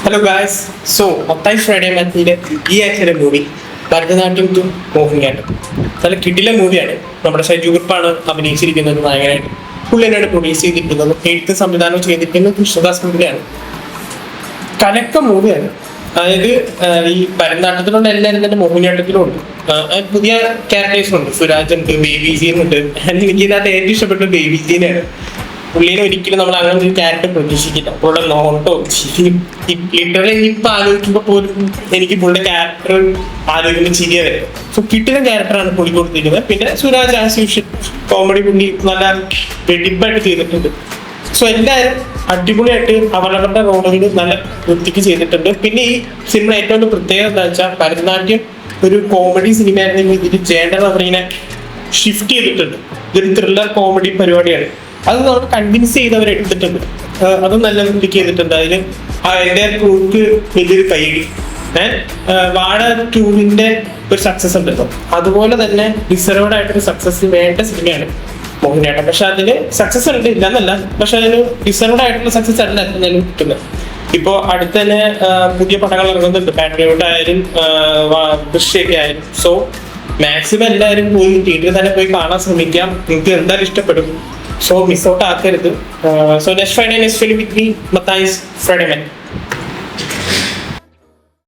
Hello guys. So Mathai Friday മാറ്റിന്റെ ഈ ആഴ്ചയുടെ മൂവി ഭരതനാട്യം ടു മോഹിനിയാട്ടം. നല്ല കിടില മൂവിയാണ്. നമ്മുടെ ഷൈജു കുറുപ്പാണ് അഭിനയിച്ചിരിക്കുന്നത് നായകനായിട്ട്. പുള്ളി തന്നെയാണ് പ്രൊഡ്യൂസ് ചെയ്തിരിക്കുന്നത്, എഴുത്ത് സംവിധാനം ചെയ്തിരിക്കുന്നത് കൃഷ്ണദാസ് മൂവിയാണ്. കലക്ക മൂവിയാണ്. അതായത് ഈ ഭരതനാട്യത്തിലുള്ള എല്ലാവരും തന്നെ മോഹിനിയാട്ടത്തിലും ഉണ്ട്. പുതിയ ക്യാരക്ടേഴ്സും ഉണ്ട്. സുരാജ് ഉണ്ട്, ബേബി ജീൻ ഉണ്ട്. എനിക്ക് ഇതിനകത്ത് ഏറ്റവും ഇഷ്ടപ്പെട്ട ബേബി ജീനാണ്. പുള്ളിനെ ഒരിക്കലും നമ്മൾ അങ്ങനെ ഒരു ക്യാരക്ടർ പ്രതീക്ഷിക്കില്ല. പുള്ളിയുടെ നോട്ടോ ചിരിയും ലിറ്ററലി ഇപ്പൊ ആലോചിക്കുമ്പോൾ പോലും എനിക്ക് പുള്ളിയുടെ ക്യാരക്ടർ ആലോചിക്കുമ്പോൾ ചിരിയ വരും. സോ കിട്ടുന്ന ക്യാരക്ടറാണ് പുള്ളി കൊടുത്തിരിക്കുന്നത്. പിന്നെ സുരാജ് ആസ് യൂഷ്വൽ കോമഡി പുള്ളി നല്ല വെടിപ്പായിട്ട് ചെയ്തിട്ടുണ്ട്. സോ എല്ലാവരും അടിപൊളിയായിട്ട് അവരവരുടെ റോളുകൾ നല്ല വൃത്തിക്ക് ചെയ്തിട്ടുണ്ട്. പിന്നെ ഈ സിനിമ ഏറ്റവും വലിയ പ്രത്യേകത എന്താ വെച്ചാൽ ഭരതനാട്യം ഒരു കോമഡി സിനിമയാണെങ്കിൽ ഇതിൽ ജേണ്ടർ അവരിങ്ങനെ ഷിഫ്റ്റ് ചെയ്തിട്ടുണ്ട്. ഇതൊരു ത്രില്ലർ കോമഡി പരിപാടിയാണ്. അത് നമ്മൾ കൺവിൻസ് ചെയ്തവർ എടുത്തിട്ടുണ്ട്. അത് നല്ല വൃത്തിക്ക് ചെയ്തിട്ടുണ്ട്. അതിന് അതിന്റെ ക്രൂക്ക് വലിയൊരു കൈയടി. വാഴ 2-ന്റെ ഒരു സക്സസ് ഉണ്ടല്ലോ, അതുപോലെ തന്നെ ഡിസർവ്ഡ് ആയിട്ടൊരു സക്സസ് വേണ്ട സിനിമയാണ് മോഹിനിയാട്ടം. പക്ഷെ അതിന് സക്സസ് ഉണ്ട്, ഇല്ലെന്നല്ല, പക്ഷെ അതിന് ഡിസർവ്ഡ് ആയിട്ടുള്ള സക്സസ് അല്ല എന്നാലും കിട്ടുന്നത്. ഇപ്പോ അടുത്ത് തന്നെ പുതിയ പടങ്ങൾ ഇറങ്ങുന്നുണ്ട്. പാട്രിയോട്ട് ആയാലും ദൃശ്യൊക്കെ ആയാലും. സോ മാക്സിമം എല്ലാവരും പോയി തിയേറ്ററിൽ തന്നെ പോയി കാണാൻ ശ്രമിക്കാം. നിങ്ങൾക്ക് എന്തായാലും ഇഷ്ടപ്പെടും. So miss out ആക്കരുത്. So next Friday, next film with me, Matthias Friday Man.